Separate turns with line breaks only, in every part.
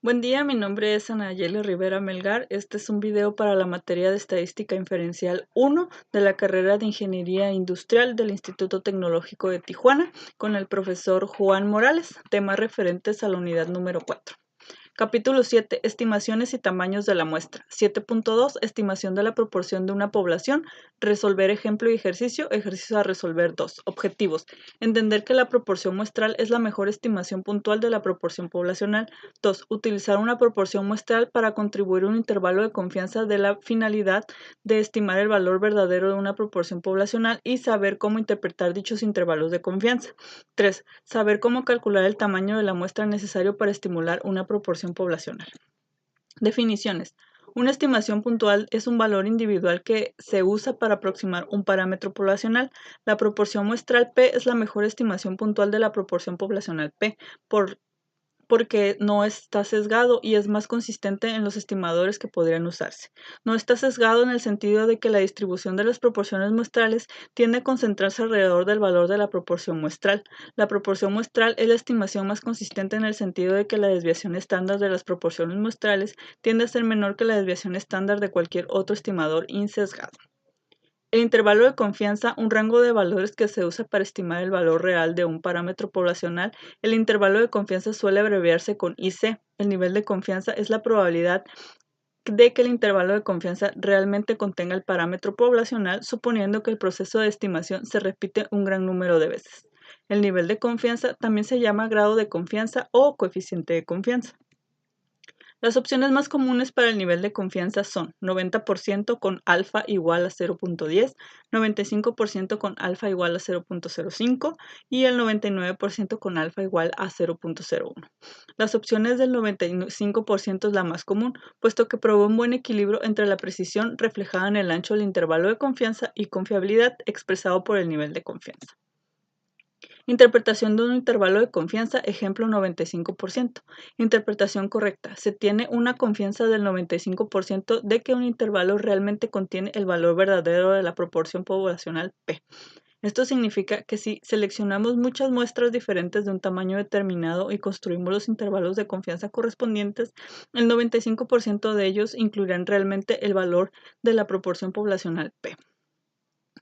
Buen día, mi nombre es Anayeli Rivera Melgar. Este es un video para la materia de Estadística Inferencial 1 de la carrera de Ingeniería Industrial del Instituto Tecnológico de Tijuana con el profesor Juan Morales, temas referentes a la unidad número 4. Capítulo 7. Estimaciones y tamaños de la muestra. 7.2. Estimación de la proporción de una población. Resolver ejemplo y ejercicio. Ejercicio a resolver 2. Objetivos. Entender que la proporción muestral es la mejor estimación puntual de la proporción poblacional. 2. Utilizar una proporción muestral para contribuir a un intervalo de confianza de la finalidad de estimar el valor verdadero de una proporción poblacional y saber cómo interpretar dichos intervalos de confianza. 3. Saber cómo calcular el tamaño de la muestra necesario para estimular una proporción poblacional. Definiciones. Una estimación puntual es un valor individual que se usa para aproximar un parámetro poblacional. La proporción muestral P es la mejor estimación puntual de la proporción poblacional P, porque no está sesgado y es más consistente en los estimadores que podrían usarse. No está sesgado en el sentido de que la distribución de las proporciones muestrales tiende a concentrarse alrededor del valor de la proporción muestral. La proporción muestral es la estimación más consistente en el sentido de que la desviación estándar de las proporciones muestrales tiende a ser menor que la desviación estándar de cualquier otro estimador insesgado. El intervalo de confianza, un rango de valores que se usa para estimar el valor real de un parámetro poblacional. El intervalo de confianza suele abreviarse con IC. El nivel de confianza es la probabilidad de que el intervalo de confianza realmente contenga el parámetro poblacional, suponiendo que el proceso de estimación se repite un gran número de veces. El nivel de confianza también se llama grado de confianza o coeficiente de confianza. Las opciones más comunes para el nivel de confianza son 90% con alfa igual a 0.10, 95% con alfa igual a 0.05 y el 99% con alfa igual a 0.01. Las opciones del 95% es la más común, puesto que provee un buen equilibrio entre la precisión reflejada en el ancho del intervalo de confianza y confiabilidad expresado por el nivel de confianza. Interpretación de un intervalo de confianza, ejemplo 95%. Interpretación correcta. Se tiene una confianza del 95% de que un intervalo realmente contiene el valor verdadero de la proporción poblacional P. Esto significa que si seleccionamos muchas muestras diferentes de un tamaño determinado y construimos los intervalos de confianza correspondientes, el 95% de ellos incluirán realmente el valor de la proporción poblacional P.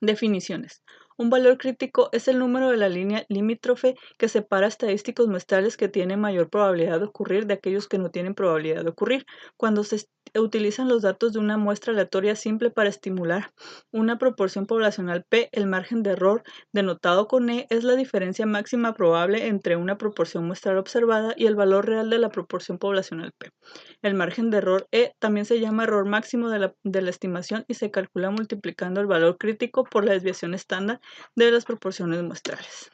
Definiciones. Un valor crítico es el número de la línea limítrofe que separa estadísticos muestrales que tienen mayor probabilidad de ocurrir de aquellos que no tienen probabilidad de ocurrir. Cuando se utilizan los datos de una muestra aleatoria simple para estimular una proporción poblacional P, el margen de error, denotado con E, es la diferencia máxima probable entre una proporción muestral observada y el valor real de la proporción poblacional P. El margen de error E también se llama error máximo de la estimación y se calcula multiplicando el valor crítico por la desviación estándar de las proporciones muestrales.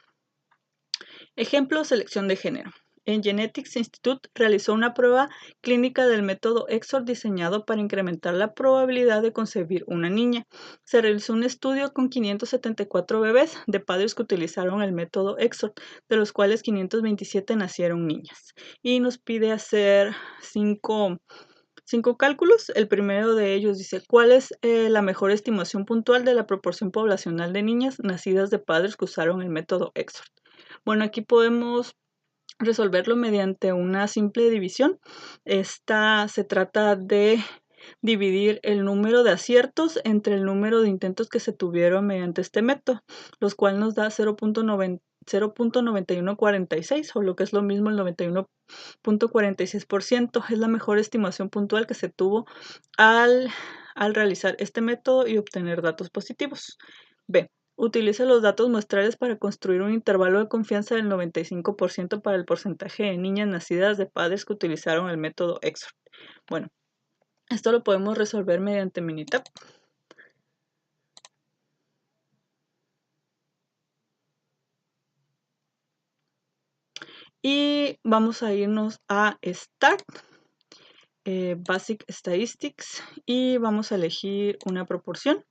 Ejemplo, selección de género. En Genetics Institute realizó una prueba clínica del método EXOR diseñado para incrementar la probabilidad de concebir una niña. Se realizó un estudio con 574 bebés de padres que utilizaron el método EXOR, de los cuales 527 nacieron niñas. Y nos pide hacer cinco cálculos. El primero de ellos dice, ¿cuál es la mejor estimación puntual de la proporción poblacional de niñas nacidas de padres que usaron el método EXOR? Bueno, aquí podemos resolverlo mediante una simple división. Esta se trata de dividir el número de aciertos entre el número de intentos que se tuvieron mediante este método, los cuales nos da 0.9146, o lo que es lo mismo el 91.46%. Es la mejor estimación puntual que se tuvo al realizar este método y obtener datos positivos. B. Utiliza los datos muestrales para construir un intervalo de confianza del 95% para el porcentaje de niñas nacidas de padres que utilizaron el método EXOR. Bueno, esto lo podemos resolver mediante Minitab. Y vamos a irnos a Start, Basic Statistics, y vamos a elegir una proporción.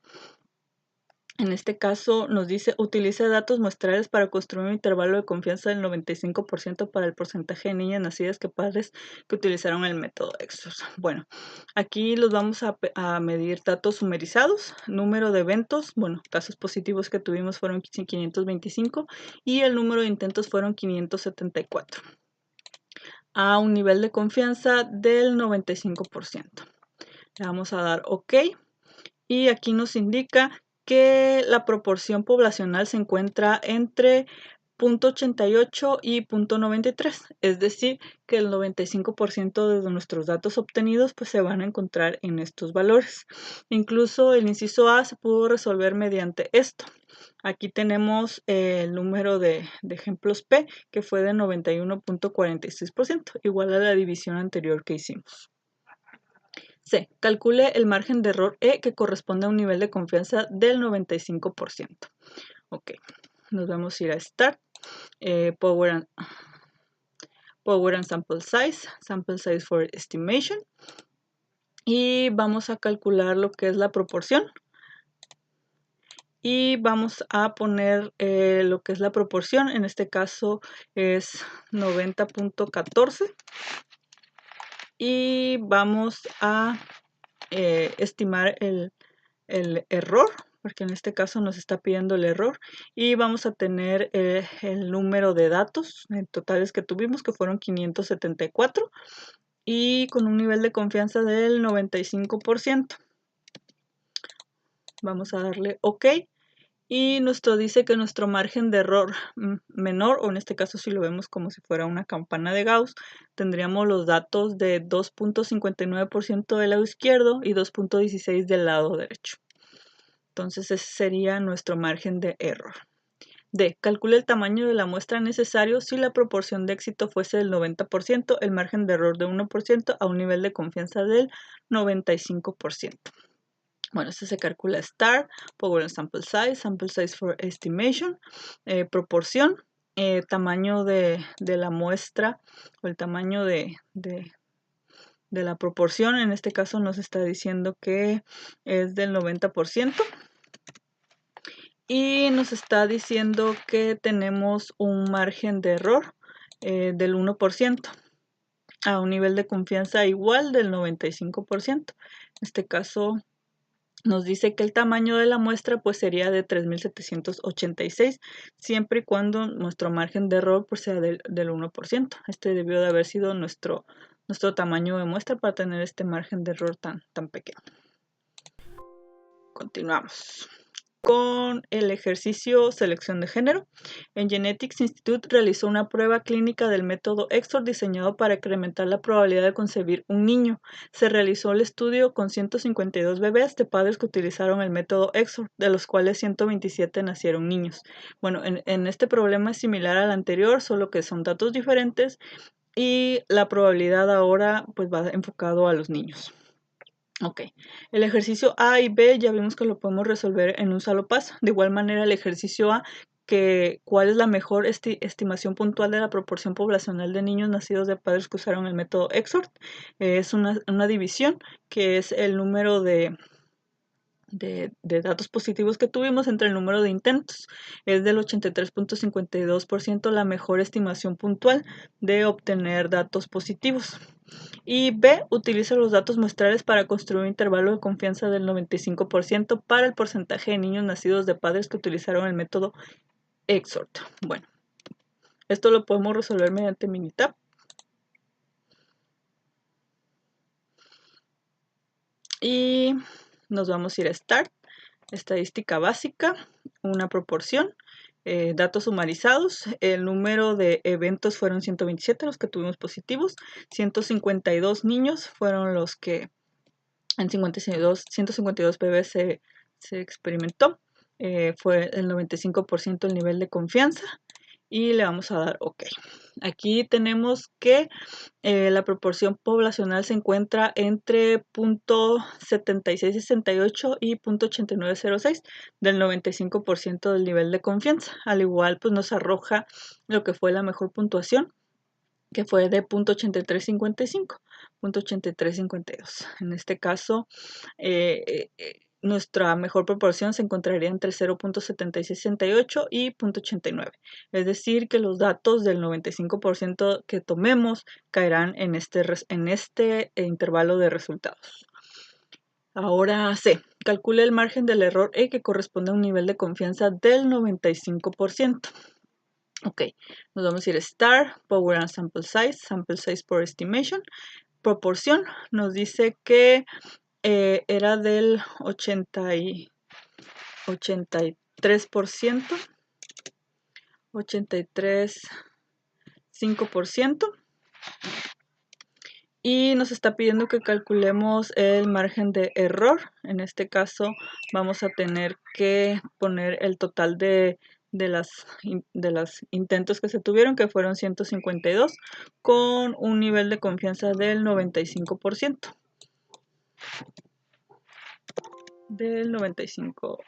En este caso nos dice, utiliza datos muestrales para construir un intervalo de confianza del 95% para el porcentaje de niñas nacidas que padres que utilizaron el método EXOR. Bueno, aquí los vamos a medir datos sumerizados, número de eventos, bueno, casos positivos que tuvimos fueron 525 y el número de intentos fueron 574. a un nivel de confianza del 95%. Le vamos a dar OK y aquí nos indica que la proporción poblacional se encuentra entre 0.88 y 0.93, es decir, que el 95% de nuestros datos obtenidos pues, se van a encontrar en estos valores. Incluso el inciso A se pudo resolver mediante esto. Aquí tenemos el número de ejemplos P, que fue de 91.46%, igual a la división anterior que hicimos. C. Calcule el margen de error E, que corresponde a un nivel de confianza del 95%. Ok, nos vamos a ir a Start, Power and Sample Size for Estimation. Y vamos a calcular lo que es la proporción. Y vamos a poner lo que es la proporción, en este caso es 90.14. Y vamos a estimar el error, porque en este caso nos está pidiendo el error, y vamos a tener el número de datos totales que tuvimos, que fueron 574, y con un nivel de confianza del 95%. Vamos a darle OK. Y dice que nuestro margen de error menor, o en este caso si lo vemos como si fuera una campana de Gauss, tendríamos los datos de 2.59% del lado izquierdo y 2.16% del lado derecho. Entonces ese sería nuestro margen de error. D. Calcule el tamaño de la muestra necesario si la proporción de éxito fuese del 90%, el margen de error de 1% a un nivel de confianza del 95%. Bueno, esto se calcula Start, Power and Sample Size for Estimation, proporción, tamaño de la muestra o el tamaño de la proporción. En este caso nos está diciendo que es del 90%. Y nos está diciendo que tenemos un margen de error del 1% a un nivel de confianza igual del 95%. En este caso nos dice que el tamaño de la muestra pues sería de 3786, siempre y cuando nuestro margen de error pues sea del 1%. Este debió de haber sido nuestro tamaño de muestra para tener este margen de error tan pequeño. Continuamos con el ejercicio selección de género. En Genetics Institute realizó una prueba clínica del método EXOR diseñado para incrementar la probabilidad de concebir un niño. Se realizó el estudio con 152 bebés de padres que utilizaron el método EXOR, de los cuales 127 nacieron niños. Bueno, en este problema es similar al anterior, solo que son datos diferentes y la probabilidad ahora pues va enfocado a los niños. Ok, el ejercicio A y B ya vimos que lo podemos resolver en un solo paso. De igual manera el ejercicio A, cuál es la mejor estimación puntual de la proporción poblacional de niños nacidos de padres que usaron el método EXOR. Es una división que es el número de datos positivos que tuvimos entre el número de intentos. Es del 83.52% la mejor estimación puntual de obtener datos positivos. Y B, utiliza los datos muestrales para construir un intervalo de confianza del 95% para el porcentaje de niños nacidos de padres que utilizaron el método EXOR. Bueno, esto lo podemos resolver mediante Minitab. Y nos vamos a ir a Start, estadística básica, una proporción, datos sumarizados. El número de eventos fueron 127 los que tuvimos positivos, 152 niños fueron los que en 152 bebés se experimentó. Fue el 95% el nivel de confianza y le vamos a dar OK. Aquí tenemos que la proporción poblacional se encuentra entre 0.7668 y 0.8906 del 95% del nivel de confianza. Al igual, pues nos arroja lo que fue la mejor puntuación, que fue de 0.8355, 0.8352. En este caso, nuestra mejor proporción se encontraría entre 0.7668 y 0.89. Es decir, que los datos del 95% que tomemos caerán en este intervalo de resultados. Ahora C. Calcule el margen del error E, que corresponde a un nivel de confianza del 95%. Ok, nos vamos a ir a Star, Power and Sample Size por Estimation. Proporción nos dice que era del 83%, 83,5%. Y nos está pidiendo que calculemos el margen de error. En este caso vamos a tener que poner el total de los intentos que se tuvieron, que fueron 152, con un nivel de confianza del 95%. Del 95%.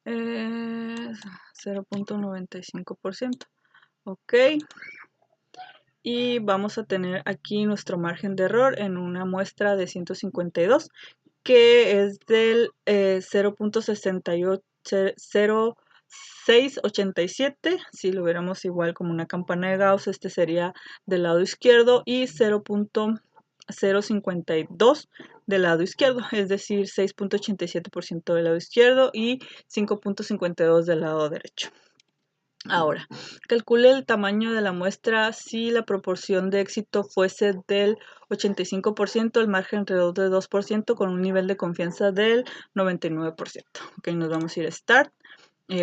0.95%. Ok. Y vamos a tener aquí nuestro margen de error en una muestra de 152, que es del 0.0687. Si lo viéramos igual como una campana de Gauss, este sería del lado izquierdo y 0.052 del lado izquierdo, es decir, 6.87% del lado izquierdo y 5.52 del lado derecho. Ahora, calcule el tamaño de la muestra si la proporción de éxito fuese del 85%, el margen alrededor de 2%, con un nivel de confianza del 99%. Ok, nos vamos a ir a Start,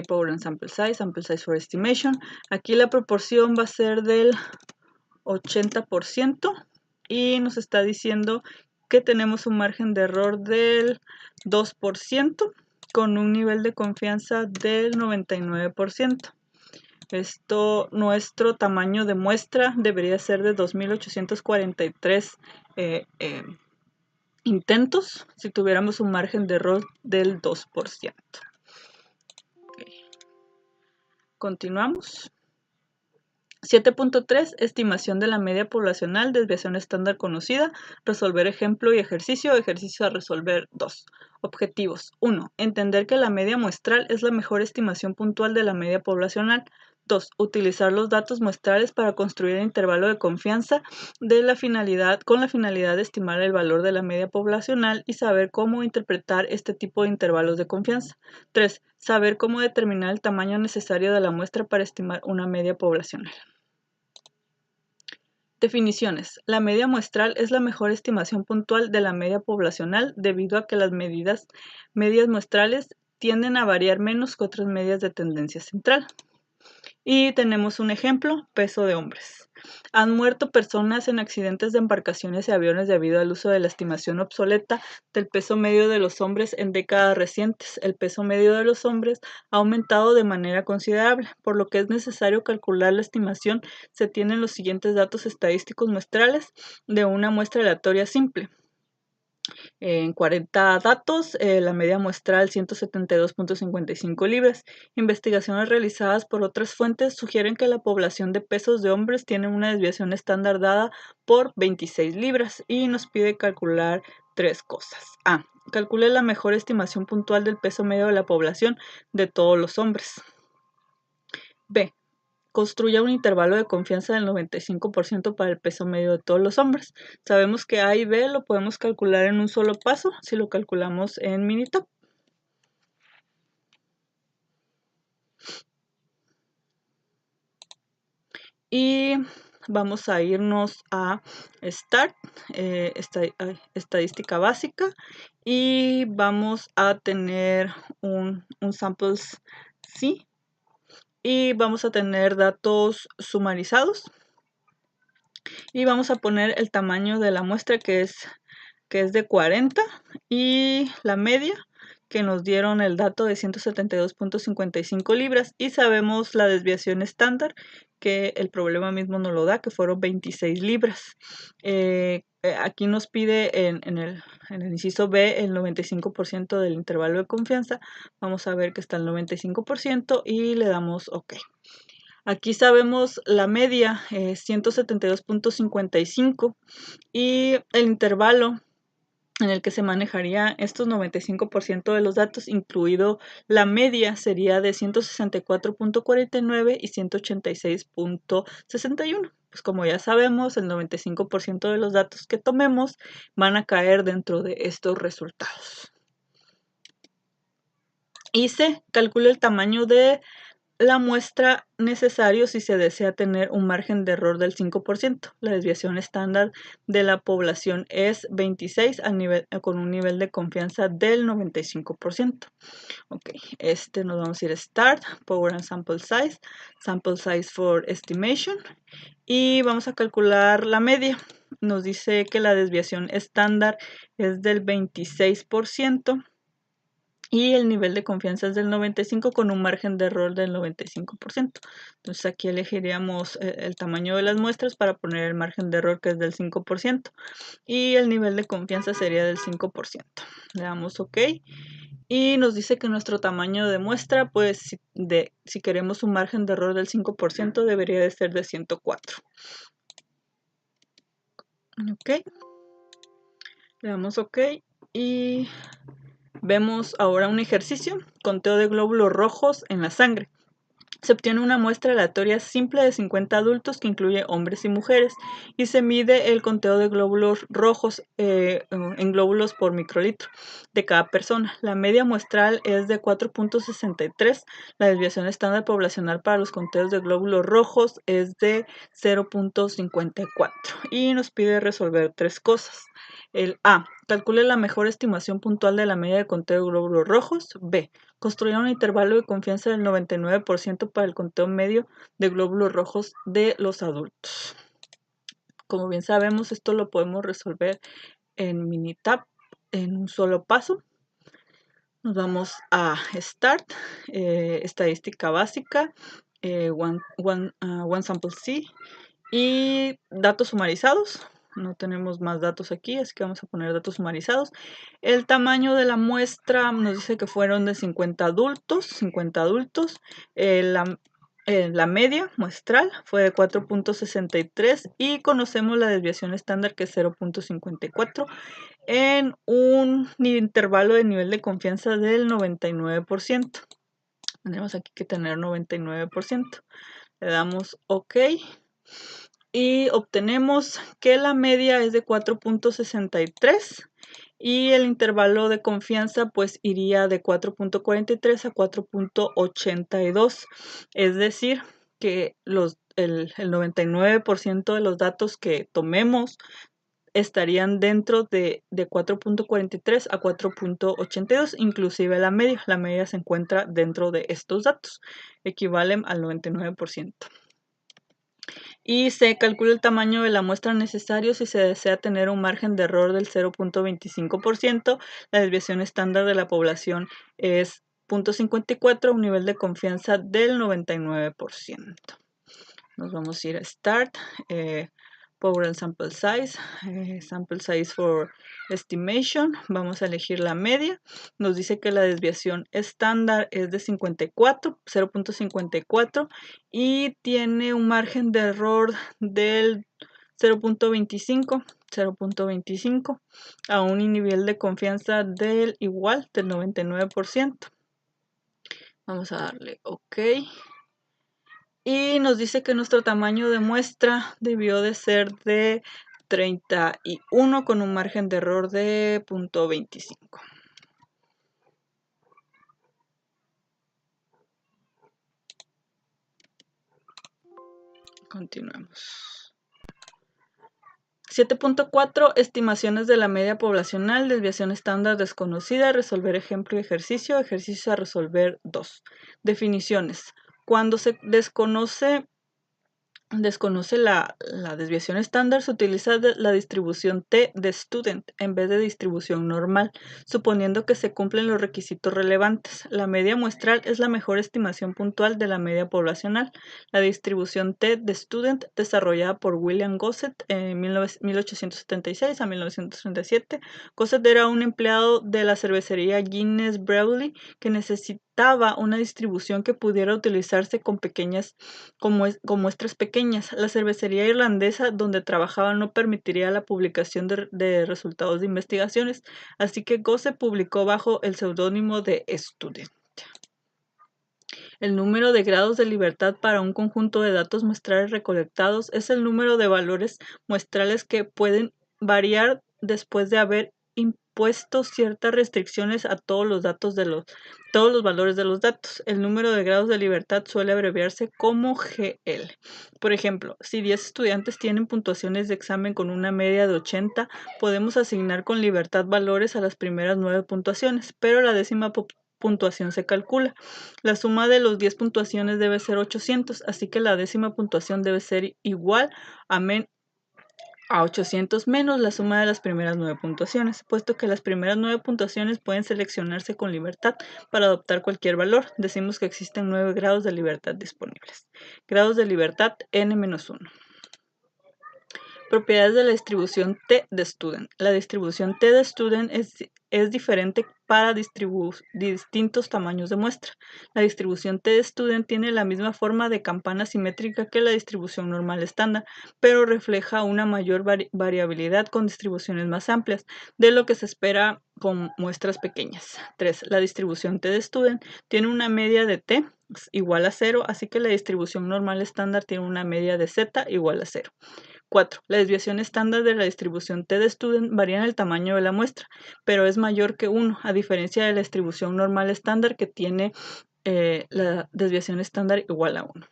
Power and Sample Size for Estimation. Aquí la proporción va a ser del 80% y nos está diciendo que tenemos un margen de error del 2%, con un nivel de confianza del 99%. Nuestro tamaño de muestra debería ser de 2.843 intentos si tuviéramos un margen de error del 2%. Okay. Continuamos. 7.3, estimación de la media poblacional, desviación estándar conocida, resolver ejemplo y ejercicio a resolver 2. Objetivos. 1. Entender que la media muestral es la mejor estimación puntual de la media poblacional. 2. Utilizar los datos muestrales para construir el intervalo de confianza con la finalidad de estimar el valor de la media poblacional y saber cómo interpretar este tipo de intervalos de confianza. 3. Saber cómo determinar el tamaño necesario de la muestra para estimar una media poblacional. Definiciones. La media muestral es la mejor estimación puntual de la media poblacional debido a que las medias muestrales tienden a variar menos que otras medias de tendencia central. Y tenemos un ejemplo, peso de hombres. Han muerto personas en accidentes de embarcaciones y aviones debido al uso de la estimación obsoleta del peso medio de los hombres en décadas recientes. El peso medio de los hombres ha aumentado de manera considerable, por lo que es necesario calcular la estimación. Se tienen los siguientes datos estadísticos muestrales de una muestra aleatoria simple. En 40 datos, la media muestral 172.55 libras. Investigaciones realizadas por otras fuentes sugieren que la población de pesos de hombres tiene una desviación estándar dada por 26 libras y nos pide calcular 3 cosas. A. Calcule la mejor estimación puntual del peso medio de la población de todos los hombres. B. Construya un intervalo de confianza del 95% para el peso medio de todos los hombres. Sabemos que A y B lo podemos calcular en un solo paso si lo calculamos en Minitop. Y vamos a irnos a Start, estadística básica, y vamos a tener un samples C, y vamos a tener datos sumarizados. Y vamos a poner el tamaño de la muestra que es de 40 y la media que nos dieron el dato de 172.55 libras y sabemos la desviación estándar que el problema mismo nos lo da, que fueron 26 libras. Aquí nos pide en el inciso B el 95% del intervalo de confianza. Vamos a ver que está el 95% y le damos OK. Aquí sabemos la media, 172.55, y el intervalo en el que se manejaría estos 95% de los datos, incluido la media, sería de 164.49 y 186.61. Pues como ya sabemos, el 95% de los datos que tomemos van a caer dentro de estos resultados. Y C, calcule el tamaño de la muestra necesario si se desea tener un margen de error del 5%. La desviación estándar de la población es 26 con un nivel de confianza del 95%. Ok, nos vamos a ir a Start, Power and Sample Size for Estimation, y vamos a calcular la media. Nos dice que la desviación estándar es del 26%. Y el nivel de confianza es del 95 con un margen de error del 95%. Entonces aquí elegiríamos el tamaño de las muestras para poner el margen de error que es del 5% y el nivel de confianza sería del 5%. Le damos OK y nos dice que nuestro tamaño de muestra, pues si queremos un margen de error del 5% debería de ser de 104. OK. Le damos OK y vemos ahora un ejercicio, conteo de glóbulos rojos en la sangre. Se obtiene una muestra aleatoria simple de 50 adultos que incluye hombres y mujeres y se mide el conteo de glóbulos rojos en glóbulos por microlitro de cada persona. La media muestral es de 4.63. La desviación estándar poblacional para los conteos de glóbulos rojos es de 0.54 y nos pide resolver tres cosas. El A. Calcule la mejor estimación puntual de la media de conteo de glóbulos rojos. B. Construir un intervalo de confianza del 99% para el conteo medio de glóbulos rojos de los adultos. Como bien sabemos, esto lo podemos resolver en Minitab en un solo paso. Nos vamos a Start, estadística básica, One Sample C y datos sumarizados. No tenemos más datos aquí, así que vamos a poner datos sumarizados. El tamaño de la muestra nos dice que fueron de 50 adultos. La media muestral fue de 4.63 y conocemos la desviación estándar que es 0.54 en un intervalo de nivel de confianza del 99%. Tendremos aquí que tener 99%. Le damos OK. Y obtenemos que la media es de 4.63 y el intervalo de confianza pues iría de 4.43 a 4.82. Es decir, que el 99% de los datos que tomemos estarían dentro de 4.43 a 4.82, inclusive la media. La media se encuentra dentro de estos datos, equivalen al 99%. Y se calcula el tamaño de la muestra necesario si se desea tener un margen de error del 0.25%. La desviación estándar de la población es 0.54, un nivel de confianza del 99%. Nos vamos a ir a Start, Power and Sample Size for Estimation. Vamos a elegir la media. Nos dice que la desviación estándar es de 0.54 y tiene un margen de error del 0.25 a un nivel de confianza del 99%. Vamos a darle OK. Y nos dice que nuestro tamaño de muestra debió de ser de 31 con un margen de error de 0.25. Continuemos. 7.4. Estimaciones de la media poblacional, desviación estándar desconocida, resolver ejemplo y ejercicio a resolver 2. Definiciones. Cuando se desconoce la desviación estándar, se utiliza la distribución T de student en vez de distribución normal, suponiendo que se cumplen los requisitos relevantes. La media muestral es la mejor estimación puntual de la media poblacional. La distribución T de student, desarrollada por William Gossett en 1876 a 1937. Gossett era un empleado de la cervecería Guinness Brewery que necesitaba una distribución que pudiera utilizarse con muestras pequeñas. La cervecería irlandesa donde trabajaba no permitiría la publicación de resultados de investigaciones, así que Gossett publicó bajo el seudónimo de Student. El número de grados de libertad para un conjunto de datos muestrales recolectados es el número de valores muestrales que pueden variar después de haber puesto ciertas restricciones a todos los valores de los datos. El número de grados de libertad suele abreviarse como GL. Por ejemplo, si 10 estudiantes tienen puntuaciones de examen con una media de 80, podemos asignar con libertad valores a las primeras 9 puntuaciones, pero la décima puntuación se calcula. La suma de los 10 puntuaciones debe ser 800, así que la décima puntuación debe ser igual a 800 menos la suma de las primeras 9 puntuaciones, puesto que las primeras 9 puntuaciones pueden seleccionarse con libertad para adoptar cualquier valor. Decimos que existen 9 grados de libertad disponibles. Grados de libertad n-1. Propiedades de la distribución T de Student. La distribución T de Student es diferente para distintos tamaños de muestra. La distribución T de Student tiene la misma forma de campana simétrica que la distribución normal estándar, pero refleja una mayor variabilidad con distribuciones más amplias, de lo que se espera con muestras pequeñas. 3. La distribución T de Student tiene una media de T igual a 0, así que la distribución normal estándar tiene una media de Z igual a 0. 4. La desviación estándar de la distribución T de Student varía en el tamaño de la muestra, pero es mayor que 1, a diferencia de la distribución normal estándar que tiene la desviación estándar igual a 1.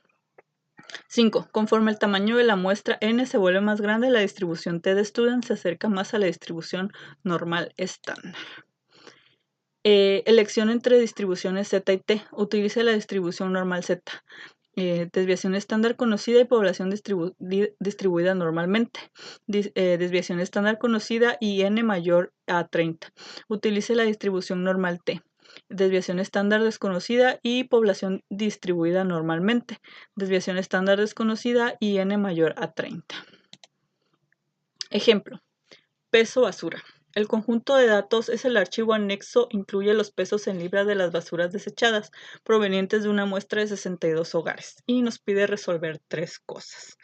5. Conforme el tamaño de la muestra n se vuelve más grande, la distribución T de Student se acerca más a la distribución normal estándar. Elección entre distribuciones Z y T. Utilice la distribución normal Z. Desviación estándar conocida y población distribuida normalmente. Desviación estándar conocida y n mayor a 30. Utilice la distribución normal T. Desviación estándar desconocida y población distribuida normalmente. Desviación estándar desconocida y n mayor a 30. Ejemplo. Peso basura. El conjunto de datos es el archivo anexo, incluye los pesos en libras de las basuras desechadas provenientes de una muestra de 62 hogares y nos pide resolver 3 cosas.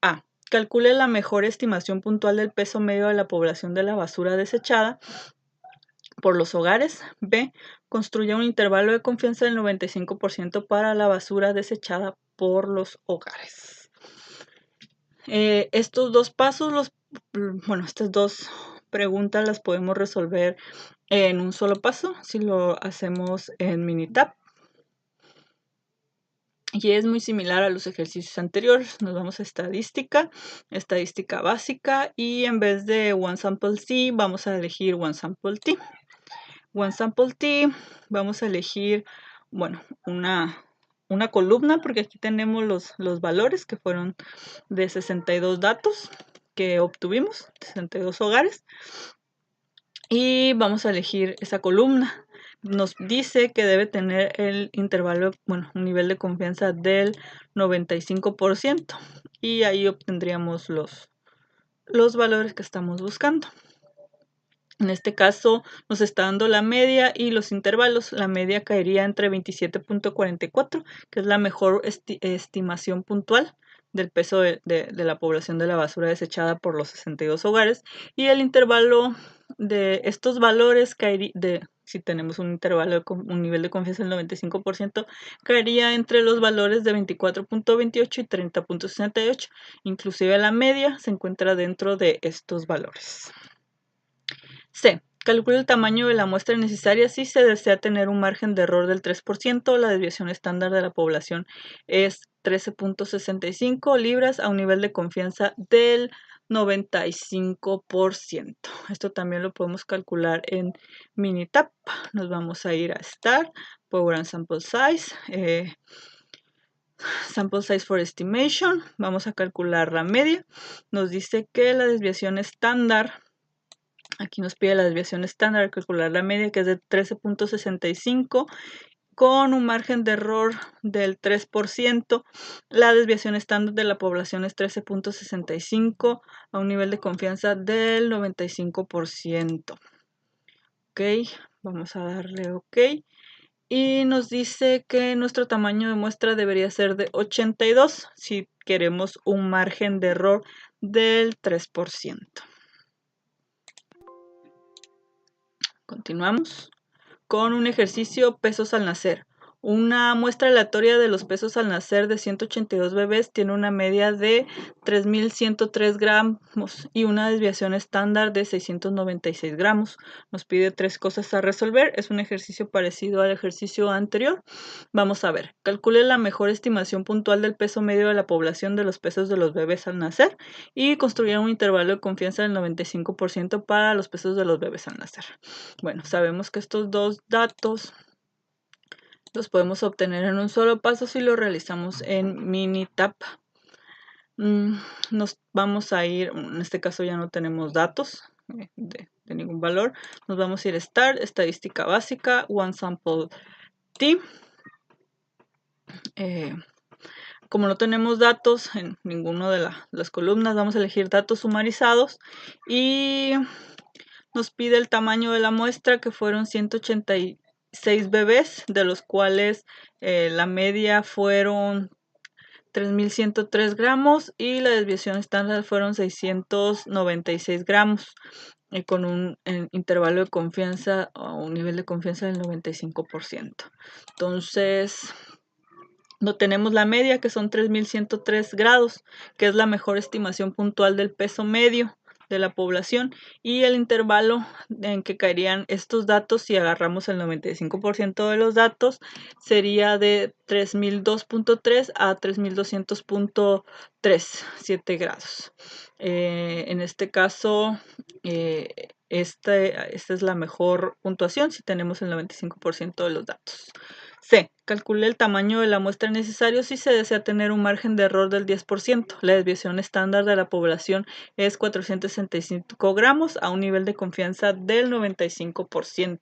A. Calcule la mejor estimación puntual del peso medio de la población de la basura desechada por los hogares. B. Construya un intervalo de confianza del 95% para la basura desechada por los hogares. Estos dos pasos, estas dos preguntas las podemos resolver en un solo paso si lo hacemos en Minitab. Y es muy similar a los ejercicios anteriores. Nos vamos a estadística básica, y en vez de One Sample C vamos a elegir One Sample T. One Sample T vamos a elegir, una columna, porque aquí tenemos los valores que fueron de 62 datos que obtuvimos, 62 hogares, y vamos a elegir esa columna. Nos dice que debe tener el intervalo, un nivel de confianza del 95%, y ahí obtendríamos los valores que estamos buscando. En este caso nos está dando la media y los intervalos. La media caería entre 27.44, que es la mejor estimación puntual del peso de la población de la basura desechada por los 62 hogares. Y el intervalo de estos valores, si tenemos un intervalo con un nivel de confianza del 95%, caería entre los valores de 24.28 y 30.68. Inclusive la media se encuentra dentro de estos valores. C. Calcule el tamaño de la muestra necesaria si se desea tener un margen de error del 3%. La desviación estándar de la población es 13.65 libras a un nivel de confianza del 95%. Esto también lo podemos calcular en Minitab. Nos vamos a ir a Start, Power and Sample Size, Sample Size for Estimation. Vamos a calcular la media. Nos dice que la desviación estándar, aquí nos pide la desviación estándar, calcular la media, que es de 13.65 con un margen de error del 3%. La desviación estándar de la población es 13.65 a un nivel de confianza del 95%. Ok, vamos a darle OK. Y nos dice que nuestro tamaño de muestra debería ser de 82 si queremos un margen de error del 3%. Continuamos con un ejercicio pesos al nacer. Una muestra aleatoria de los pesos al nacer de 182 bebés tiene una media de 3.103 gramos y una desviación estándar de 696 gramos. Nos pide 3 cosas a resolver. Es un ejercicio parecido al ejercicio anterior. Vamos a ver. Calcule la mejor estimación puntual del peso medio de la población de los pesos de los bebés al nacer y construya un intervalo de confianza del 95% para los pesos de los bebés al nacer. Bueno, sabemos que estos dos datos los podemos obtener en un solo paso si lo realizamos en Minitab. Nos vamos a ir, en este caso ya no tenemos datos de ningún valor. Nos vamos a ir a Start, Estadística Básica, One Sample T. Como no tenemos datos en ninguna de las columnas, vamos a elegir datos sumarizados y nos pide el tamaño de la muestra, que fueron 186 bebés, de los cuales la media fueron 3.103 gramos y la desviación estándar fueron 696 gramos, con un intervalo de confianza o un nivel de confianza del 95%. Entonces, no tenemos la media, que son 3.103 grados, que es la mejor estimación puntual del peso medio de la población, y el intervalo en que caerían estos datos si agarramos el 95% de los datos sería de 3.002.3 a 3.200.37 grados. En este caso, esta es la mejor puntuación si tenemos el 95% de los datos. C. Calcule el tamaño de la muestra necesario si se desea tener un margen de error del 10%. La desviación estándar de la población es 465 gramos a un nivel de confianza del 95%.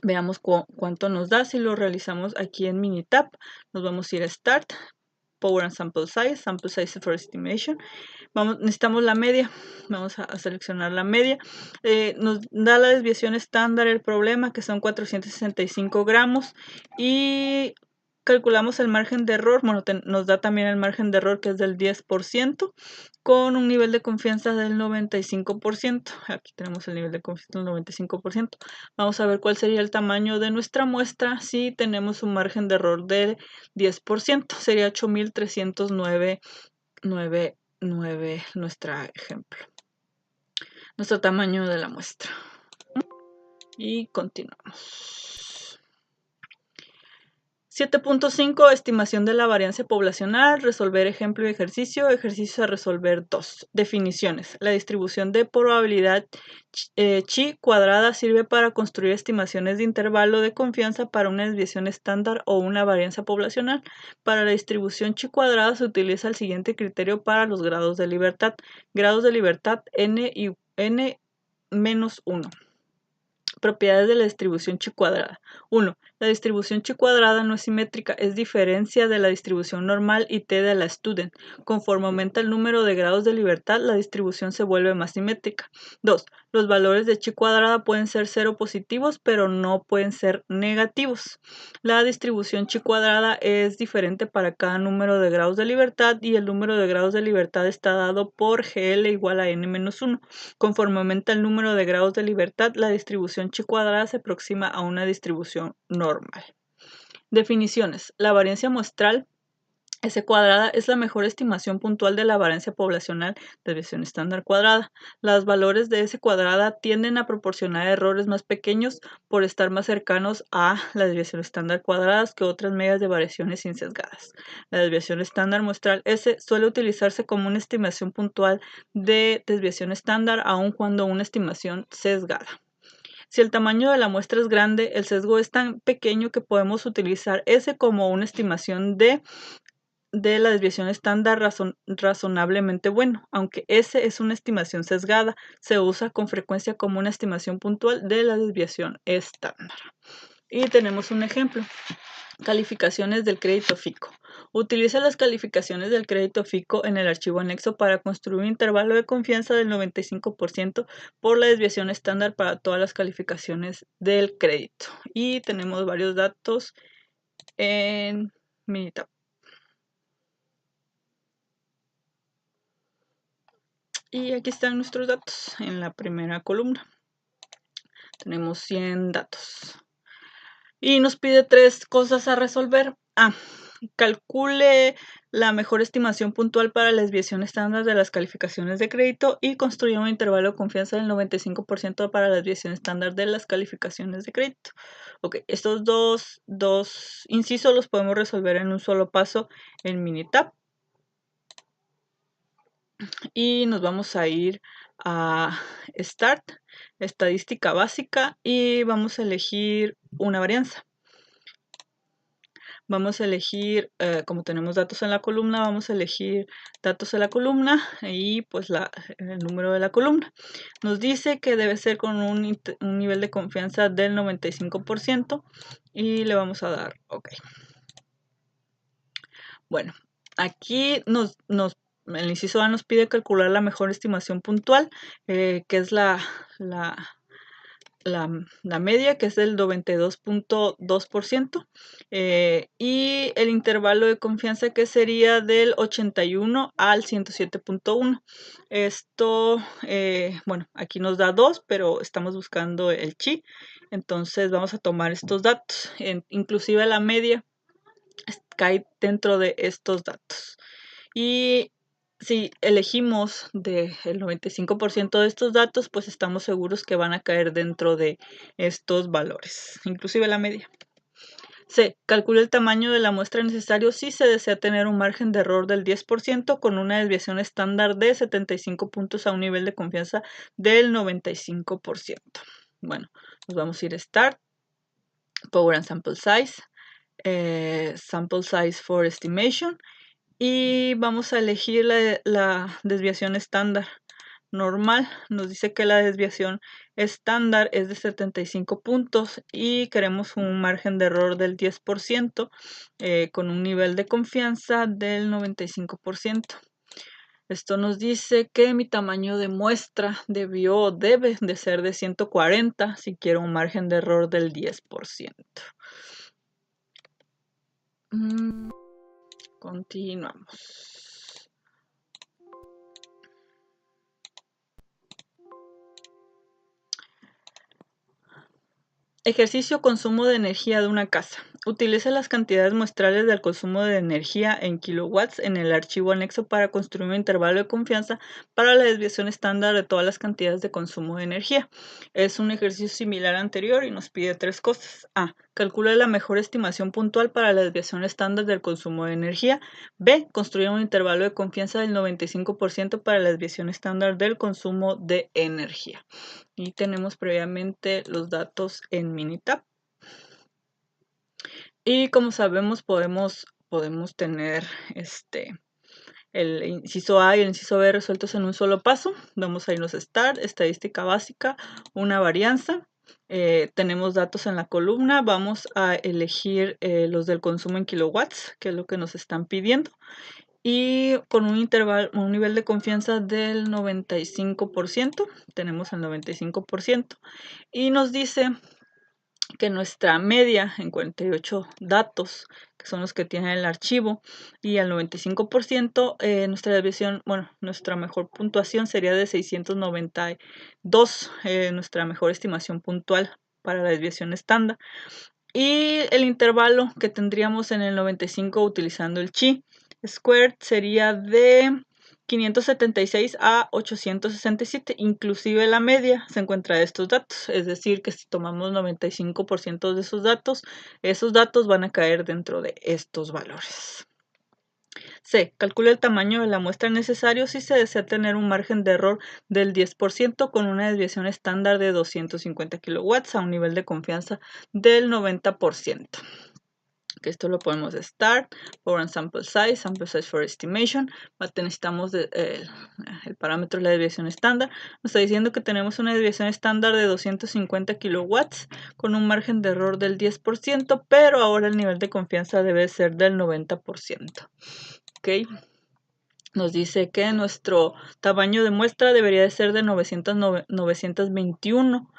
Veamos cuánto nos da si lo realizamos aquí en Minitab. Nos vamos a ir a Start, Power and Sample Size for Estimation. Necesitamos la media. Vamos a seleccionar la media. Nos da la desviación estándar el problema, que son 465 gramos. Y calculamos el margen de error. Bueno, nos da también el margen de error, que es del 10%, con un nivel de confianza del 95%. Aquí tenemos el nivel de confianza del 95%. Vamos a ver cuál sería el tamaño de nuestra muestra si tenemos un margen de error del 10%. Sería 8.309 nuestro ejemplo, nuestro tamaño de la muestra. Y continuamos. 7.5. Estimación de la varianza poblacional. Resolver ejemplo y ejercicio. Ejercicio a resolver 2. Definiciones. La distribución de probabilidad chi cuadrada sirve para construir estimaciones de intervalo de confianza para una desviación estándar o una varianza poblacional. Para la distribución chi cuadrada se utiliza el siguiente criterio para los grados de libertad. Grados de libertad n y n menos 1. Propiedades de la distribución chi cuadrada. 1. La distribución chi cuadrada no es simétrica, es diferencia de la distribución normal y t de la student. Conforme aumenta el número de grados de libertad, la distribución se vuelve más simétrica. 2. Los valores de chi cuadrada pueden ser cero positivos, pero no pueden ser negativos. La distribución chi cuadrada es diferente para cada número de grados de libertad y el número de grados de libertad está dado por GL igual a n-1. Conforme aumenta el número de grados de libertad, la distribución chi cuadrada se aproxima a una distribución normal. Definiciones. La varianza muestral S cuadrada es la mejor estimación puntual de la varianza poblacional de desviación estándar cuadrada. Los valores de S cuadrada tienden a proporcionar errores más pequeños por estar más cercanos a la desviación estándar cuadrada que otras medidas de variaciones insesgadas. La desviación estándar muestral S suele utilizarse como una estimación puntual de desviación estándar, aun cuando una estimación sesgada. Si el tamaño de la muestra es grande, el sesgo es tan pequeño que podemos utilizar S como una estimación de la desviación estándar razonablemente bueno. Aunque S es una estimación sesgada, se usa con frecuencia como una estimación puntual de la desviación estándar. Y tenemos un ejemplo. Calificaciones del crédito FICO. Utiliza las calificaciones del crédito FICO en el archivo anexo para construir un intervalo de confianza del 95% por la desviación estándar para todas las calificaciones del crédito. Y tenemos varios datos en Minitab. Y aquí están nuestros datos en la primera columna. Tenemos 100 datos. Y nos pide 3 cosas a resolver. Calcule la mejor estimación puntual para la desviación estándar de las calificaciones de crédito y construya un intervalo de confianza del 95% para la desviación estándar de las calificaciones de crédito. Ok, estos dos incisos los podemos resolver en un solo paso en Minitab. Y nos vamos a ir a Start, estadística básica, y vamos a elegir una varianza. Vamos a elegir, como tenemos datos en la columna, vamos a elegir datos en la columna y pues el número de la columna. Nos dice que debe ser con un nivel de confianza del 95% y le vamos a dar OK. Bueno, aquí el inciso A nos pide calcular la mejor estimación puntual, que es la media, que es del 92.2%, y el intervalo de confianza, que sería del 81 al 107.1. Esto, bueno, aquí nos da 2, pero estamos buscando el chi, entonces vamos a tomar estos datos, inclusive la media cae dentro de estos datos. Y si elegimos del 95% de estos datos, pues estamos seguros que van a caer dentro de estos valores, inclusive la media. C. Calcula el tamaño de la muestra necesario si se desea tener un margen de error del 10% con una desviación estándar de 75 puntos a un nivel de confianza del 95%. Bueno, nos vamos a ir a Start, Power and Sample Size, Sample Size for Estimation, y vamos a elegir la desviación estándar normal. Nos dice que la desviación estándar es de 75 puntos y queremos un margen de error del 10%, con un nivel de confianza del 95%. Esto nos dice que mi tamaño de muestra debe de ser de 140 si quiero un margen de error del 10%. Continuamos. Ejercicio consumo de energía de una casa. Utiliza las cantidades muestrales del consumo de energía en kilowatts en el archivo anexo para construir un intervalo de confianza para la desviación estándar de todas las cantidades de consumo de energía. Es un ejercicio similar al anterior y nos pide 3 cosas. A. Calcula la mejor estimación puntual para la desviación estándar del consumo de energía. B. Construye un intervalo de confianza del 95% para la desviación estándar del consumo de energía. Y tenemos previamente los datos en Minitab. Y como sabemos, podemos tener el inciso A y el inciso B resueltos en un solo paso. Vamos a irnos a Start, estadística básica, una varianza. Tenemos datos en la columna. Vamos a elegir los del consumo en kilowatts, que es lo que nos están pidiendo. Y con un nivel de confianza del 95%, tenemos el 95%, y nos dice que nuestra media en 48 datos, que son los que tiene el archivo, y al 95%, nuestra desviación, bueno, nuestra mejor puntuación sería de 692, nuestra mejor estimación puntual para la desviación estándar. Y el intervalo que tendríamos en el 95 utilizando el chi squared sería de 576 a 867, inclusive la media se encuentra de estos datos, es decir, que si tomamos 95% de esos datos van a caer dentro de estos valores. C. Calcula el tamaño de la muestra necesario si se desea tener un margen de error del 10% con una desviación estándar de 250 kilowatts a un nivel de confianza del 90%. Que esto lo podemos Start, Power and Sample Size for Estimation. Necesitamos el parámetro de la desviación estándar. Nos está diciendo que tenemos una desviación estándar de 250 kilowatts con un margen de error del 10%, pero ahora el nivel de confianza debe ser del 90%. ¿Ok? Nos dice que nuestro tamaño de muestra debería de ser de 921,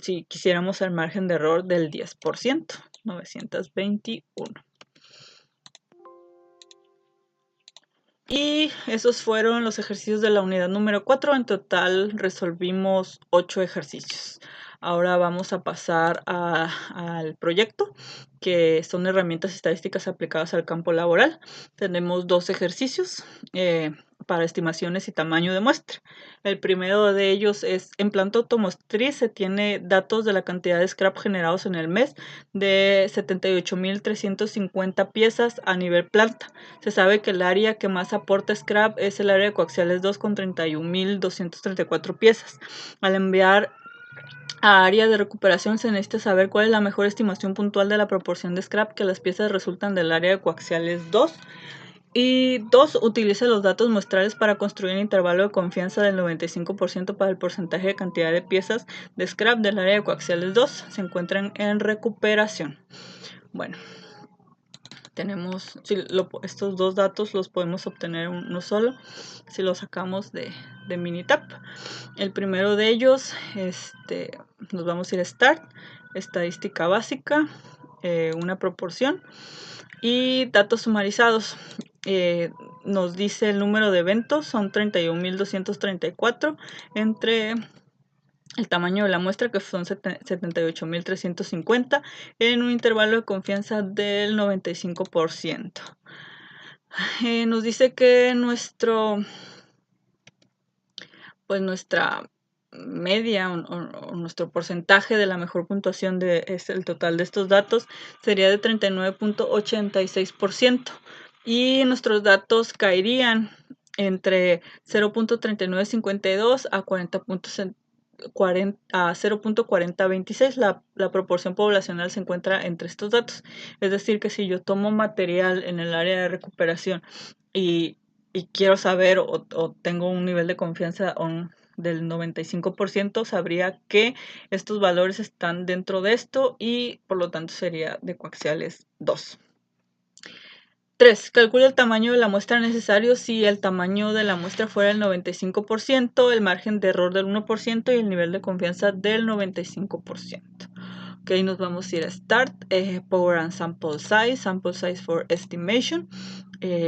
si quisiéramos el margen de error del 10%. 921. Y esos fueron los ejercicios de la unidad número 4. En total resolvimos 8 ejercicios. Ahora vamos a pasar al proyecto, que son herramientas estadísticas aplicadas al campo laboral. Tenemos 2 ejercicios para estimaciones y tamaño de muestra. El primero de ellos es: en planta automotriz se tiene datos de la cantidad de scrap generados en el mes de 78.350 piezas a nivel planta. Se sabe que el área que más aporta scrap es el área de coaxiales 2 con 31.234 piezas. Al enviar a área de recuperación se necesita saber cuál es la mejor estimación puntual de la proporción de scrap que las piezas resultan del área de coaxiales 2. Y 2. Utilice los datos muestrales para construir un intervalo de confianza del 95% para el porcentaje de cantidad de piezas de scrap del área de coaxiales 2 se encuentran en recuperación. Bueno, tenemos estos 2 datos los podemos obtener uno solo si los sacamos de Minitab. El primero de ellos, nos vamos a ir a Start, estadística básica, una proporción y datos sumarizados. Nos dice el número de eventos, son 31.234 entre el tamaño de la muestra, que son 78.350, en un intervalo de confianza del 95%. Nos dice que nuestra media o nuestro porcentaje de la mejor puntuación es el total de estos datos sería de 39.86%, y nuestros datos caerían entre 0.3952 a 0.4026. La proporción poblacional se encuentra entre estos datos. Es decir, que si yo tomo material en el área de recuperación y quiero saber o tengo un nivel de confianza del 95%, sabría que estos valores están dentro de esto y por lo tanto sería de coaxiales 2. 3. Calcula el tamaño de la muestra necesario si el tamaño de la muestra fuera el 95%, el margen de error del 1% y el nivel de confianza del 95%. Ok, nos vamos a ir a Start, Power and Sample Size for Estimation.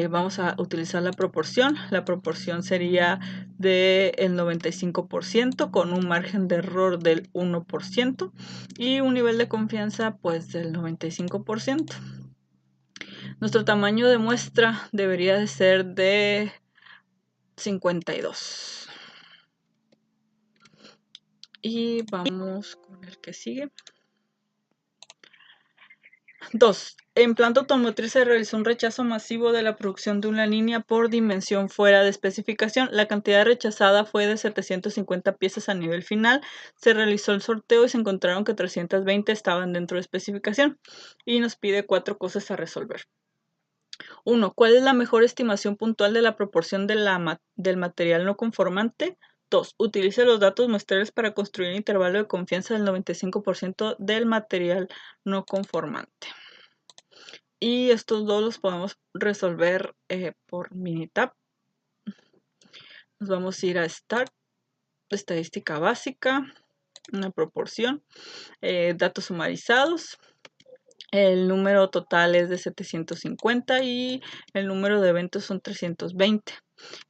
Vamos a utilizar la proporción. La proporción sería del 95% con un margen de error del 1% y un nivel de confianza pues del 95%. Nuestro tamaño de muestra debería de ser de 52. Y vamos con el que sigue. 2. En planta automotriz se realizó un rechazo masivo de la producción de una línea por dimensión fuera de especificación. La cantidad rechazada fue de 750 piezas a nivel final. Se realizó el sorteo y se encontraron que 320 estaban dentro de especificación. Y nos pide 4 cosas a resolver. 1. ¿Cuál es la mejor estimación puntual de la proporción del material no conformante? 2. Utilice los datos muestrales para construir un intervalo de confianza del 95% del material no conformante. Y estos dos los podemos resolver por Minitab. Nos vamos a ir a Start, estadística básica, una proporción, datos sumarizados. El número total es de 750 y el número de eventos son 320.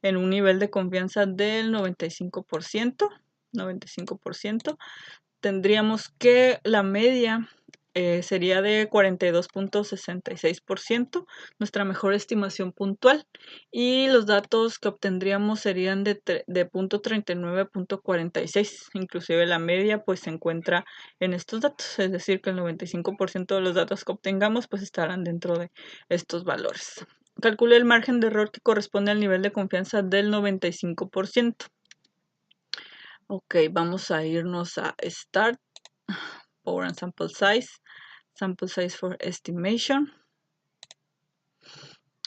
En un nivel de confianza del 95%, tendríamos que la media sería de 42.66%, nuestra mejor estimación puntual, y los datos que obtendríamos serían de 39.46. Inclusive la media pues se encuentra en estos datos, es decir que el 95% de los datos que obtengamos pues estarán dentro de estos valores. Calcule el margen de error que corresponde al nivel de confianza del 95%. Ok, vamos a irnos a Start, Power and Sample Size for Estimation.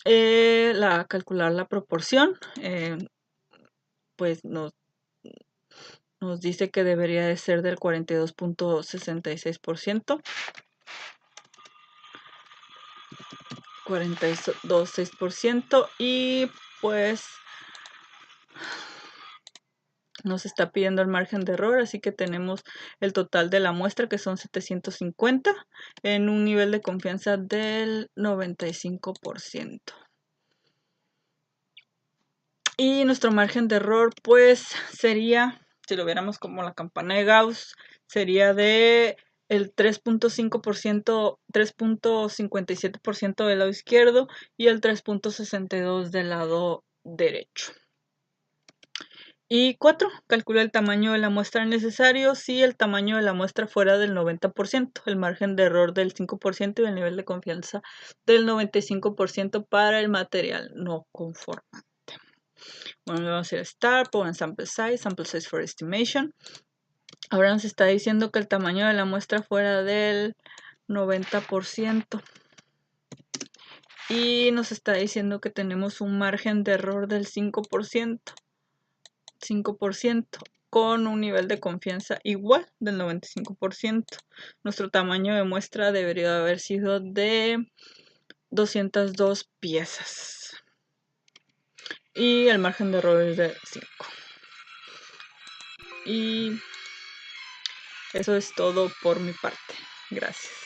Calcular la proporción, pues nos dice que debería de ser del 42.66%. 42.6%, y pues nos está pidiendo el margen de error, así que tenemos el total de la muestra que son 750 en un nivel de confianza del 95%. Y nuestro margen de error pues sería, si lo viéramos como la campana de Gauss, sería de el 3.5%, 3.57% del lado izquierdo y el 3.62% del lado derecho. Y 4. Calcula el tamaño de la muestra necesario si el tamaño de la muestra fuera del 90%, el margen de error del 5% y el nivel de confianza del 95% para el material no conformante. Bueno, vamos a ir a Start, pongan Sample Size for Estimation. Ahora nos está diciendo que el tamaño de la muestra fuera del 90%. Y nos está diciendo que tenemos un margen de error del 5%. 5% con un nivel de confianza igual del 95%. Nuestro tamaño de muestra debería haber sido de 202 piezas. Y el margen de error es de 5. Y eso es todo por mi parte. Gracias.